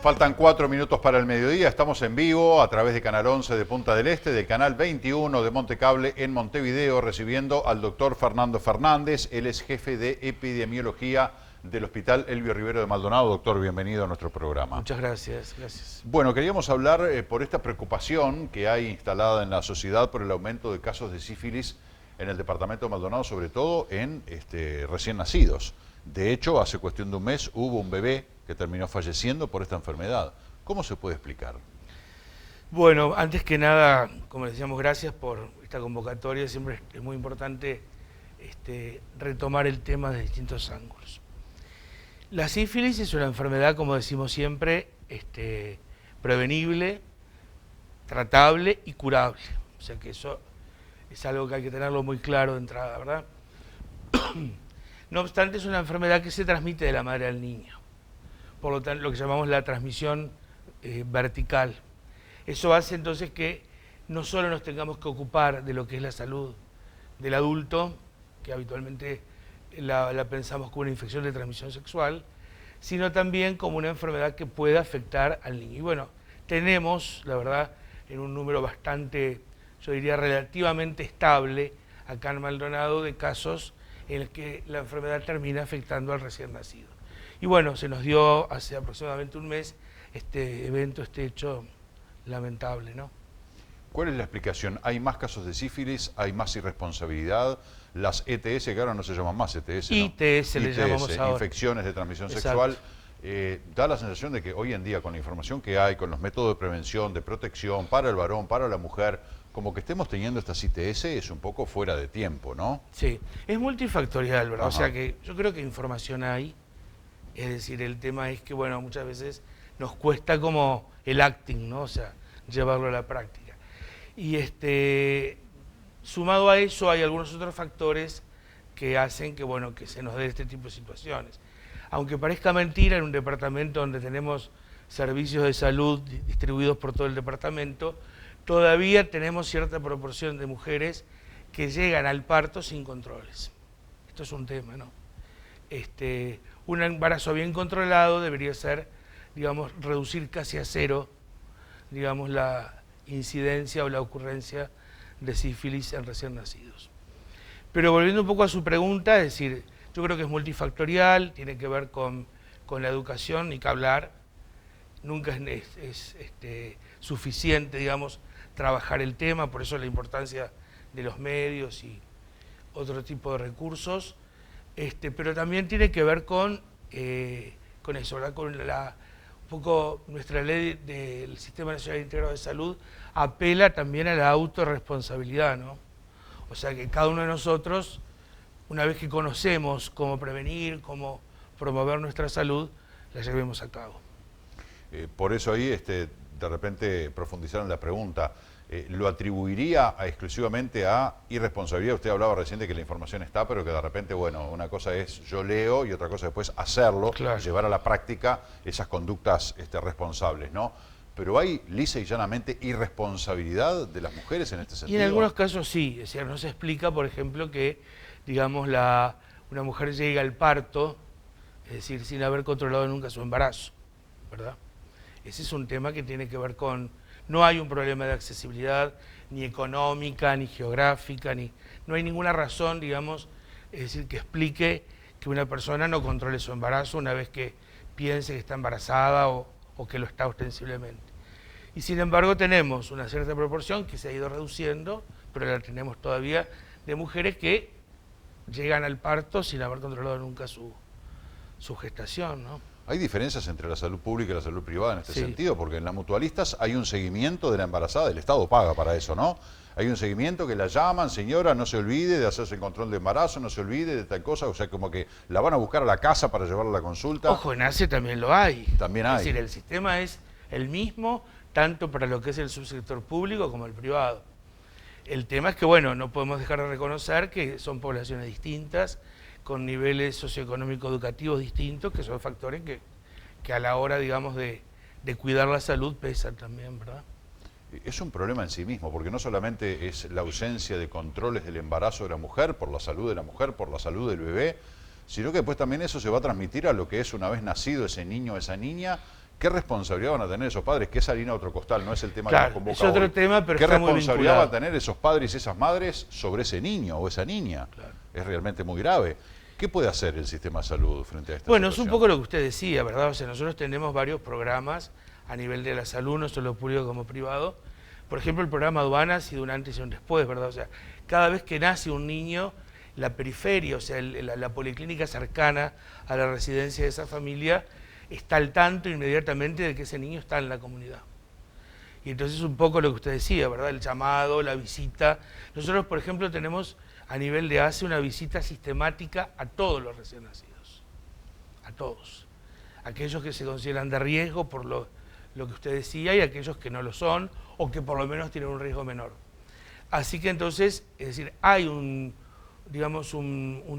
Faltan 4 minutos para el mediodía. Estamos en vivo a través de Canal 11 de Punta del Este, del Canal 21 de Montecable en Montevideo, recibiendo al doctor Fernando Fernández. Él es jefe de epidemiología del Hospital Elbio Rivero de Maldonado. Doctor, bienvenido a nuestro programa. Muchas gracias, gracias. Bueno, queríamos hablar por esta preocupación que hay instalada en la sociedad por el aumento de casos de sífilis en el departamento de Maldonado, sobre todo en recién nacidos. De hecho, hace cuestión de un mes hubo un bebé que terminó falleciendo por esta enfermedad. ¿Cómo se puede explicar? Bueno, antes que nada, como decíamos, gracias por esta convocatoria. Siempre es muy importante retomar el tema de distintos ángulos. La sífilis es una enfermedad, como decimos siempre, prevenible, tratable y curable. O sea que eso es algo que hay que tenerlo muy claro de entrada, ¿verdad? No obstante, es una enfermedad que se transmite de la madre al niño. Por lo tanto, lo que llamamos la transmisión vertical. Eso hace entonces que no solo nos tengamos que ocupar de lo que es la salud del adulto, que habitualmente la pensamos como una infección de transmisión sexual, sino también como una enfermedad que puede afectar al niño. Y bueno, tenemos, la verdad, en un número bastante, yo diría, relativamente estable, acá en Maldonado, de casos en los que la enfermedad termina afectando al recién nacido. Y bueno, se nos dio hace aproximadamente un mes este evento, este hecho lamentable, ¿no? ¿Cuál es la explicación? ¿Hay más casos de sífilis? ¿Hay más irresponsabilidad? Las ETS, que ahora no se llaman más ETS, ¿no? ITS le llamamos ahora. Infecciones de transmisión Exacto. sexual. Da la sensación de que hoy en día, con la información que hay, con los métodos de prevención, de protección para el varón, para la mujer, como que estemos teniendo estas ITS es un poco fuera de tiempo, ¿no? Sí, es multifactorial, ¿verdad? Ajá. O sea que yo creo que información hay. Es decir, el tema es que, bueno, muchas veces nos cuesta como el acting, ¿no? O sea, llevarlo a la práctica. Y sumado a eso hay algunos otros factores que hacen que, bueno, que se nos dé este tipo de situaciones. Aunque parezca mentira, en un departamento donde tenemos servicios de salud distribuidos por todo el departamento, todavía tenemos cierta proporción de mujeres que llegan al parto sin controles. Esto es un tema, ¿no? Un embarazo bien controlado debería ser, digamos, reducir casi a cero, digamos, la incidencia o la ocurrencia de sífilis en recién nacidos. Pero volviendo un poco a su pregunta, es decir, yo creo que es multifactorial, tiene que ver con la educación, ni que hablar. Nunca es suficiente, digamos, trabajar el tema, por eso la importancia de los medios y otro tipo de recursos. Pero también tiene que ver con eso, ¿verdad? Con un poco nuestra ley del Sistema Nacional Integrado de Salud apela también a la autorresponsabilidad, ¿no? O sea que cada uno de nosotros, una vez que conocemos cómo prevenir, cómo promover nuestra salud, la llevemos a cabo. Por eso ahí, de repente, profundizar en la pregunta. ¿Lo atribuiría exclusivamente a irresponsabilidad? Usted hablaba recién de que la información está, pero que de repente, bueno, una cosa es yo leo y otra cosa después hacerlo, Claro. Llevar a la práctica esas conductas responsables, ¿no? Pero hay lisa y llanamente irresponsabilidad de las mujeres en este sentido. Y en algunos casos sí, es decir, no se explica, por ejemplo, que, digamos, una mujer llega al parto, es decir, sin haber controlado nunca su embarazo, ¿verdad? Ese es un tema que tiene que ver con... No hay un problema de accesibilidad, ni económica, ni geográfica, no hay ninguna razón, digamos, es decir, que explique que una persona no controle su embarazo una vez que piense que está embarazada o que lo está ostensiblemente. Y sin embargo tenemos una cierta proporción que se ha ido reduciendo, pero la tenemos todavía, de mujeres que llegan al parto sin haber controlado nunca su gestación, ¿no? ¿Hay diferencias entre la salud pública y la salud privada en este Sí. sentido? Porque en las mutualistas hay un seguimiento de la embarazada, el Estado paga para eso, ¿no? Hay un seguimiento que la llaman, señora, no se olvide de hacerse el control de embarazo, no se olvide de tal cosa, o sea, como que la van a buscar a la casa para llevarla a la consulta. Ojo, en ACE también lo hay. También hay. Es decir, el sistema es el mismo, tanto para lo que es el subsector público como el privado. El tema es que, bueno, no podemos dejar de reconocer que son poblaciones distintas, con niveles socioeconómicos educativos distintos, que son factores que a la hora, digamos, de cuidar la salud pesan también, ¿verdad? Es un problema en sí mismo, porque no solamente es la ausencia de controles del embarazo de la mujer, por la salud de la mujer, por la salud del bebé, sino que después también eso se va a transmitir a lo que es una vez nacido ese niño o esa niña, ¿Qué responsabilidad van a tener esos padres? Que es harina a otro costal, no es el tema que Claro, nos convoca es otro hoy. tema, pero ¿Qué está muy responsabilidad van a vinculado. tener esos padres y esas madres sobre ese niño o esa niña? Claro. Es realmente muy grave. ¿Qué puede hacer el sistema de salud frente a esta Bueno, es situación? un poco lo que usted decía, ¿verdad? O sea, nosotros tenemos varios programas a nivel de la salud, no solo público como privado. Por ejemplo, el programa Aduana ha sido un antes y un después, ¿verdad? O sea, cada vez que nace un niño, la periferia, o sea, la policlínica cercana a la residencia de esa familia, está al tanto inmediatamente de que ese niño está en la comunidad. Y entonces un poco lo que usted decía, ¿verdad? El llamado, la visita. Nosotros, por ejemplo, tenemos a nivel de ACE una visita sistemática a todos los recién nacidos. A todos. Aquellos que se consideran de riesgo por lo que usted decía y aquellos que no lo son o que por lo menos tienen un riesgo menor. Así que entonces, es decir, hay un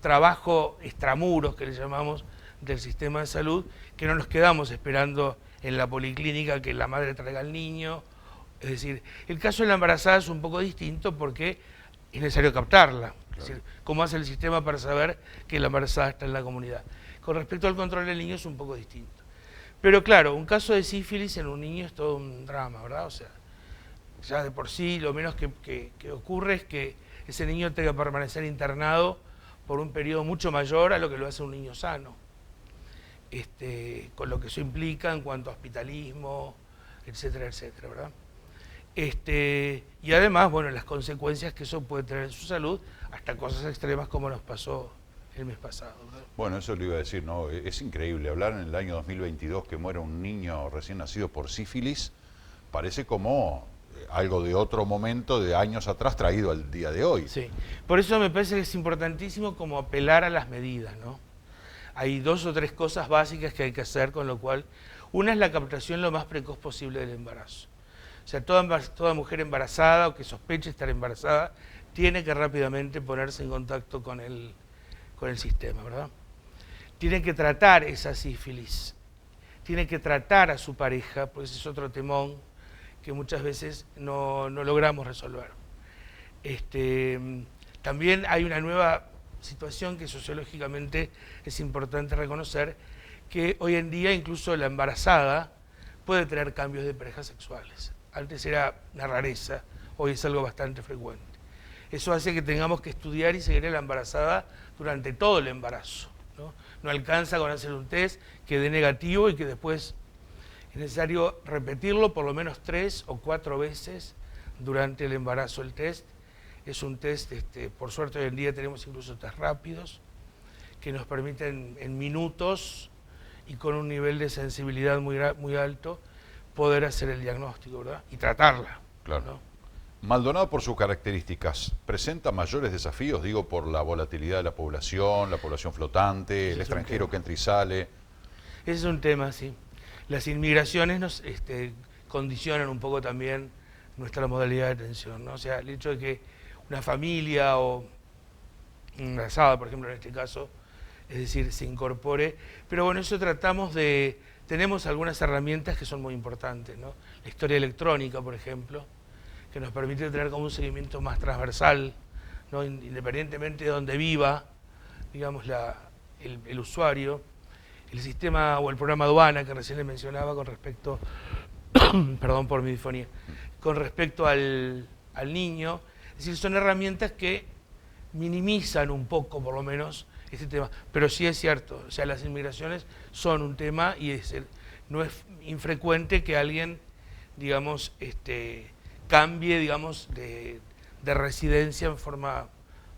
trabajo extramuros que le llamamos del sistema de salud, que no nos quedamos esperando en la policlínica que la madre traiga al niño. Es decir, el caso de la embarazada es un poco distinto porque es necesario captarla. Claro. Es decir, ¿cómo hace el sistema para saber que la embarazada está en la comunidad? Con respecto al control del niño es un poco distinto. Pero claro, un caso de sífilis en un niño es todo un drama, ¿verdad? O sea, ya de por sí lo menos que ocurre es que ese niño tenga que permanecer internado por un periodo mucho mayor a lo que lo hace un niño sano. Con lo que eso implica en cuanto a hospitalismo, etcétera, etcétera, ¿verdad? Y además, bueno, las consecuencias que eso puede tener en su salud, hasta cosas extremas como nos pasó el mes pasado, ¿verdad? Bueno, eso le iba a decir, ¿no? Es increíble hablar en el año 2022 que muera un niño recién nacido por sífilis, parece como algo de otro momento, de años atrás, traído al día de hoy. Sí, por eso me parece que es importantísimo como apelar a las medidas, ¿no? Hay 2 o 3 cosas básicas que hay que hacer, con lo cual, una es la captación lo más precoz posible del embarazo. O sea, toda mujer embarazada o que sospeche estar embarazada tiene que rápidamente ponerse en contacto con el sistema, ¿verdad? Tiene que tratar esa sífilis, tiene que tratar a su pareja, porque ese es otro temón que muchas veces no logramos resolver. También hay una nueva situación que sociológicamente es importante reconocer, que hoy en día incluso la embarazada puede tener cambios de parejas sexuales. Antes era una rareza, hoy es algo bastante frecuente. Eso hace que tengamos que estudiar y seguir a la embarazada durante todo el embarazo, ¿no? No alcanza con hacer un test que dé negativo y que después es necesario repetirlo por lo menos 3 o 4 veces durante el embarazo. El test es un test, por suerte hoy en día tenemos incluso test rápidos que nos permiten en minutos y con un nivel de sensibilidad muy alto poder hacer el diagnóstico, ¿verdad? Y tratarla. Claro. ¿No? Maldonado, por sus características, ¿presenta mayores desafíos? Digo, por la volatilidad de la población flotante, Ese el es un extranjero tema. que entra y sale. Ese es un tema, sí. Las inmigraciones nos condicionan un poco también nuestra modalidad de atención, ¿no? O sea, el hecho de que una familia o embarazada, por ejemplo, en este caso, es decir, se incorpore. Pero bueno, eso tenemos algunas herramientas que son muy importantes, ¿no? La historia electrónica, por ejemplo, que nos permite tener como un seguimiento más transversal, ¿no? Independientemente de donde viva, digamos, el usuario. El sistema o el programa Aduana que recién le mencionaba con respecto, perdón por mi disfonía, con respecto al niño, es decir, son herramientas que minimizan un poco, por lo menos, este tema. Pero sí es cierto, o sea, las inmigraciones son un tema y no es infrecuente que alguien, digamos, cambie, digamos, de residencia en forma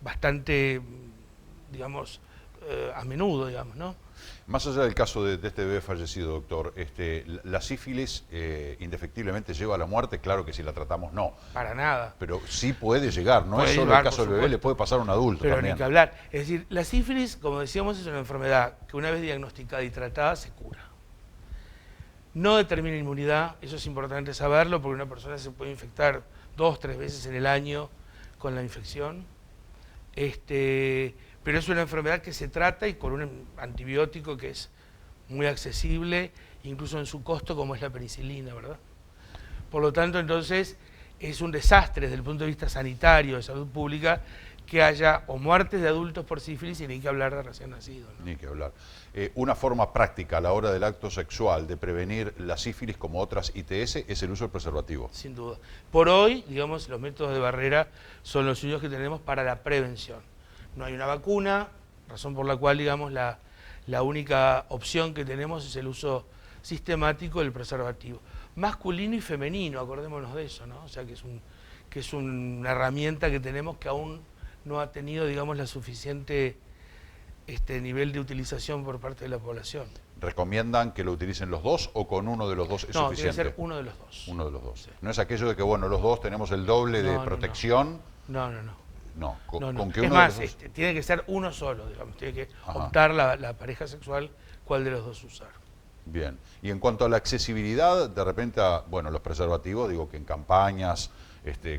bastante, digamos, a menudo, digamos, ¿no? Más allá del caso de este bebé fallecido, doctor, la sífilis indefectiblemente lleva a la muerte, claro que si la tratamos no. Para nada. Pero sí puede llegar, no Puede es solo llegar, el caso por del bebé, supuesto. le puede pasar a un adulto Pero también. ni que hablar. Es decir, la sífilis, como decíamos, es una enfermedad que una vez diagnosticada y tratada se cura. No determina inmunidad, eso es importante saberlo, porque una persona se puede infectar 2 o 3 veces en el año con la infección. Pero es una enfermedad que se trata y con un antibiótico que es muy accesible, incluso en su costo, como es la penicilina, ¿verdad? Por lo tanto, entonces, es un desastre desde el punto de vista sanitario, de salud pública, que haya o muertes de adultos por sífilis y ni que hablar de recién nacidos, ¿no? Ni que hablar. Una forma práctica a la hora del acto sexual de prevenir la sífilis como otras ITS es el uso del preservativo. Sin duda. Por hoy, digamos, los métodos de barrera son los únicos que tenemos para la prevención. No hay una vacuna, razón por la cual, digamos, la única opción que tenemos es el uso sistemático del preservativo. Masculino y femenino, acordémonos de eso, ¿no? O sea, que es una herramienta que tenemos que aún no ha tenido, digamos, la suficiente nivel de utilización por parte de la población. ¿Recomiendan que lo utilicen los dos o con uno de los dos es suficiente? No, tiene que ser uno de los dos. Uno de los dos. Sí. No es aquello de que, bueno, los dos tenemos el doble de protección. No. No, No. con que Es uno más, de los dos... tiene que ser uno solo, digamos. Tiene que Ajá. optar la pareja sexual cuál de los dos usar. Bien. Y en cuanto a la accesibilidad, de repente, bueno, los preservativos, digo que en campañas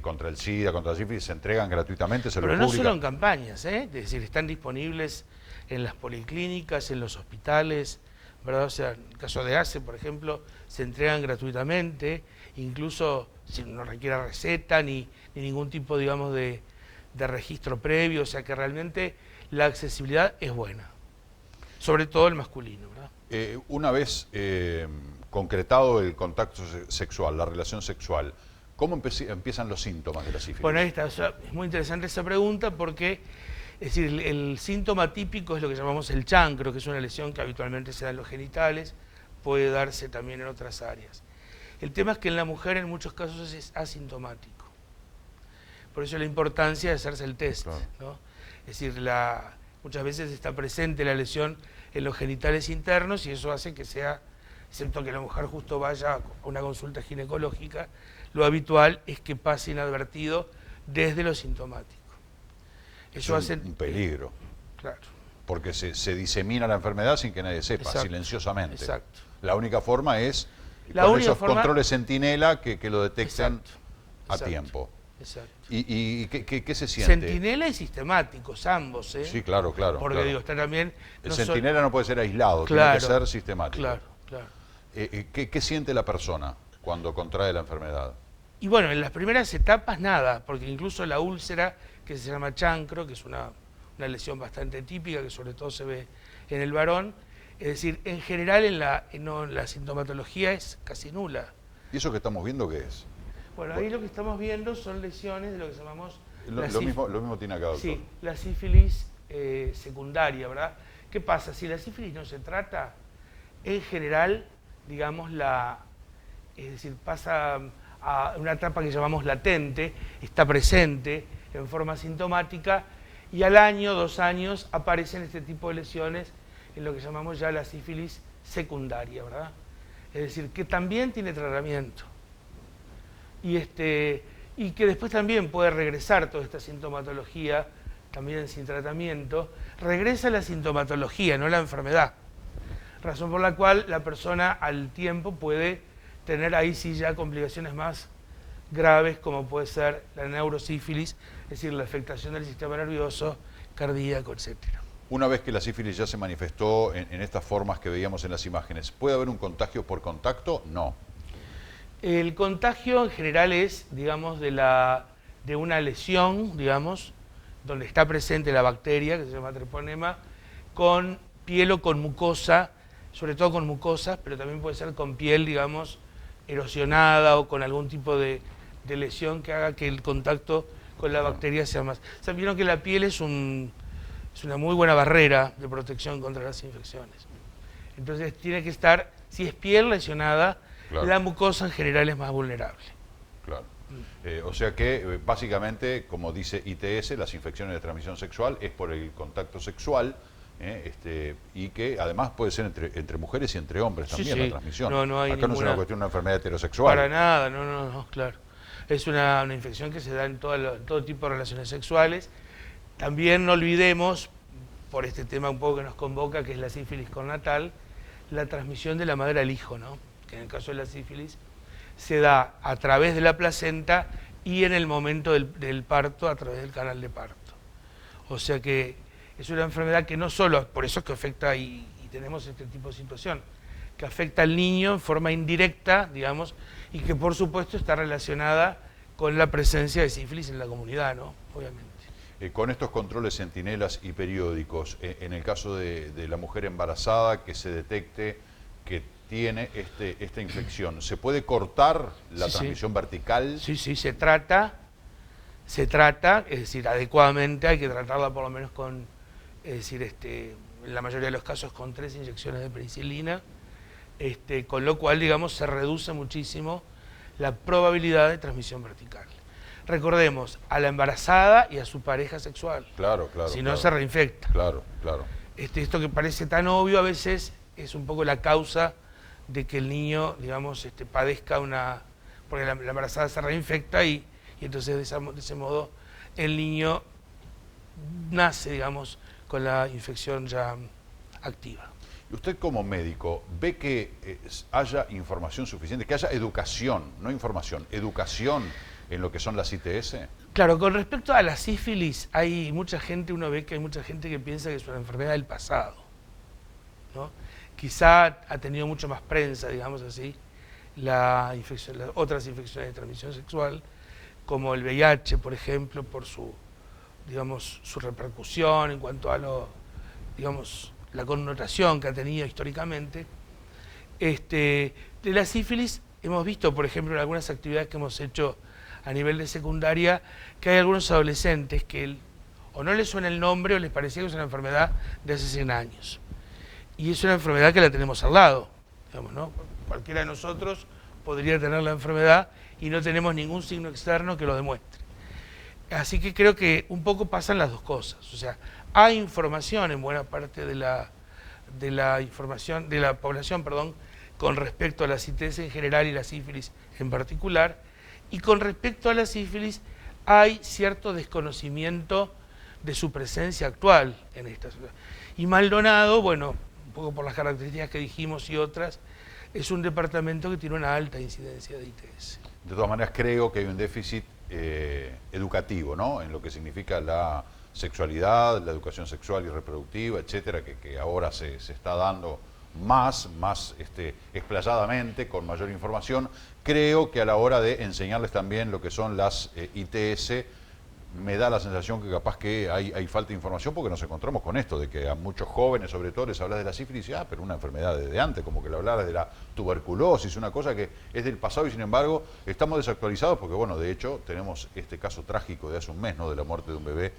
contra el SIDA, contra la sífilis, se entregan gratuitamente, se Pero lo no publican. solo en campañas, es decir, están disponibles en las policlínicas, en los hospitales, ¿verdad? O sea, en el caso de ACE, por ejemplo, se entregan gratuitamente, incluso si no requiere receta ni ningún tipo, digamos, de registro previo, o sea que realmente la accesibilidad es buena, sobre todo el masculino, ¿verdad? Una vez concretado el contacto sexual, la relación sexual, ¿cómo empiezan los síntomas de la sífilis? Bueno, ahí está, o sea, es muy interesante esa pregunta porque, es decir, el síntoma típico es lo que llamamos el chancro, que es una lesión que habitualmente se da en los genitales, puede darse también en otras áreas. El tema es que en la mujer en muchos casos es asintomático. Por eso la importancia de hacerse el test, claro, ¿no? Es decir, muchas veces está presente la lesión en los genitales internos y eso hace que sea, excepto que la mujer justo vaya a una consulta ginecológica, lo habitual es que pase inadvertido desde lo sintomático. Eso es hace un peligro. Claro. Porque se disemina la enfermedad sin que nadie sepa, Exacto, silenciosamente. exacto. La única forma es La con única esos forma- controles centinela que lo detectan Exacto, a exacto, tiempo. Exacto. ¿Y qué se siente? Centinela y sistemáticos, ambos, ¿eh? Sí, claro. Porque claro. digo, está también... El no centinela no puede ser aislado, Claro, tiene que ser sistemático. Claro. ¿Qué siente la persona cuando contrae la enfermedad? Y bueno, en las primeras etapas nada, porque incluso la úlcera, que se llama chancro, que es una lesión bastante típica, que sobre todo se ve en el varón, es decir, en general en la sintomatología es casi nula. ¿Y eso que estamos viendo qué es? Bueno, ahí lo que estamos viendo son lesiones de lo que llamamos... Lo mismo tiene acá, doctor. Sí, la sífilis secundaria, ¿verdad? ¿Qué pasa? Si la sífilis no se trata, en general, digamos, es decir, pasa a una etapa que llamamos latente, está presente en forma sintomática y al año, 2 años, aparecen este tipo de lesiones en lo que llamamos ya la sífilis secundaria, ¿verdad? Es decir, que también tiene tratamiento. Y que después también puede regresar toda esta sintomatología, también sin tratamiento, regresa la sintomatología, no la enfermedad. Razón por la cual la persona al tiempo puede tener ahí sí ya complicaciones más graves, como puede ser la neurosífilis, es decir, la afectación del sistema nervioso, cardíaco, etc. Una vez que la sífilis ya se manifestó en estas formas que veíamos en las imágenes, ¿puede haber un contagio por contacto? No. El contagio en general es, digamos, de una lesión, digamos, donde está presente la bacteria, que se llama treponema, con piel o con mucosa, sobre todo con mucosas, pero también puede ser con piel, digamos, erosionada o con algún tipo de lesión que haga que el contacto con la bacteria sea más... Vieron que la piel es una muy buena barrera de protección contra las infecciones. Entonces tiene que estar, si es piel lesionada, claro, la mucosa en general es más vulnerable. Claro. O sea que básicamente, como dice ITS, las infecciones de transmisión sexual es por el contacto sexual, y que además puede ser entre mujeres y entre hombres también, sí. la transmisión. No hay Acá no es una cuestión de una enfermedad heterosexual. Para nada, no, claro. Es una infección que se da en todo tipo de relaciones sexuales. También no olvidemos, por este tema un poco que nos convoca, que es la sífilis cornatal, la transmisión de la madre al hijo, ¿no? Que en el caso de la sífilis se da a través de la placenta y en el momento del parto a través del canal de parto. O sea que es una enfermedad que no solo, por eso es que afecta y tenemos este tipo de situación, que afecta al niño en forma indirecta, digamos, y que por supuesto está relacionada con la presencia de sífilis en la comunidad, ¿no? Obviamente. con estos controles centinelas y periódicos, en el caso de la mujer embarazada que se detecte que tiene esta infección, ¿se puede cortar la transmisión vertical? Sí, se trata, es decir, adecuadamente, hay que tratarla por lo menos con, es decir, en la mayoría de los casos con 3 inyecciones de penicilina, con lo cual, digamos, se reduce muchísimo la probabilidad de transmisión vertical. Recordemos, a la embarazada y a su pareja sexual. Claro. Si no, se reinfecta. Claro. Esto que parece tan obvio a veces es un poco la causa de que el niño, digamos, padezca una... Porque la embarazada se reinfecta y entonces de ese modo el niño nace, digamos, con la infección ya activa. ¿Y usted como médico ve que haya información suficiente, que haya educación, no información, educación en lo que son las ITS? Claro, con respecto a la sífilis, hay mucha gente, uno ve que hay mucha gente que piensa que es una enfermedad del pasado, ¿no? Quizá ha tenido mucho más prensa, digamos así, las otras infecciones de transmisión sexual, como el VIH, por ejemplo, por su, digamos, su repercusión en cuanto a la connotación que ha tenido históricamente. De la sífilis hemos visto, por ejemplo, en algunas actividades que hemos hecho a nivel de secundaria, que hay algunos adolescentes que o no les suena el nombre o les parecía que es una enfermedad de hace 100 años. Y es una enfermedad que la tenemos al lado, digamos, ¿no? Cualquiera de nosotros podría tener la enfermedad y no tenemos ningún signo externo que lo demuestre. Así que creo que un poco pasan las dos cosas. O sea, hay información en buena parte de la información, de la población, perdón, con respecto a la ITS en general y la sífilis en particular, y con respecto a la sífilis hay cierto desconocimiento de su presencia actual en esta ciudad. Y Maldonado, bueno, un poco por las características que dijimos y otras, es un departamento que tiene una alta incidencia de ITS. De todas maneras, creo que hay un déficit educativo, ¿no? En lo que significa la sexualidad, la educación sexual y reproductiva, etcétera, que ahora se está dando más explayadamente, con mayor información. Creo que a la hora de enseñarles también lo que son las ITS, me da la sensación que capaz que hay falta de información, porque nos encontramos con esto, de que a muchos jóvenes, sobre todo, les hablas de la sífilis y pero una enfermedad desde antes, como que le hablaras de la tuberculosis, una cosa que es del pasado y sin embargo estamos desactualizados porque, bueno, de hecho tenemos este caso trágico de hace un mes, ¿no?, de la muerte de un bebé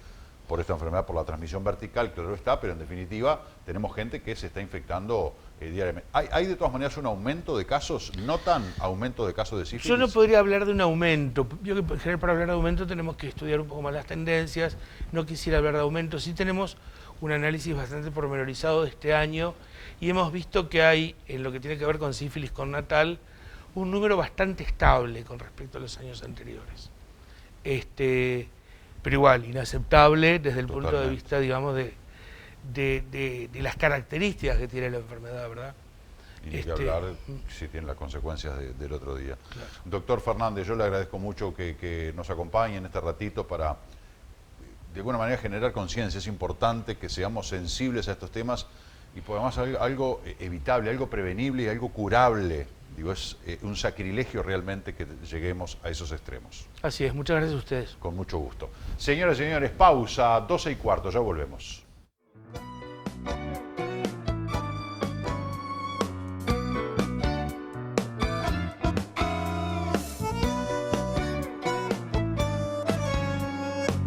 por esta enfermedad, por la transmisión vertical, claro está, pero en definitiva tenemos gente que se está infectando diariamente. ¿Hay de todas maneras un aumento de casos? ¿Notan aumento de casos de sífilis? Yo no podría hablar de un aumento. Yo que en general para hablar de aumento tenemos que estudiar un poco más las tendencias. No quisiera hablar de aumento. Sí tenemos un análisis bastante pormenorizado de este año y hemos visto que hay, en lo que tiene que ver con sífilis connatal, un número bastante estable con respecto a los años anteriores. Pero igual, inaceptable desde el punto de vista, digamos, de las características que tiene la enfermedad, ¿verdad? Y ni que hablar si tiene las consecuencias del otro día. Claro. Doctor Fernández, yo le agradezco mucho que nos acompañe en este ratito para, de alguna manera, generar conciencia. Es importante que seamos sensibles a estos temas y podamos hacer algo evitable, algo prevenible y algo curable. Digo, es un sacrilegio realmente que lleguemos a esos extremos. Así es, muchas gracias a ustedes. Con mucho gusto. Señoras y señores, pausa, 12:15, ya volvemos.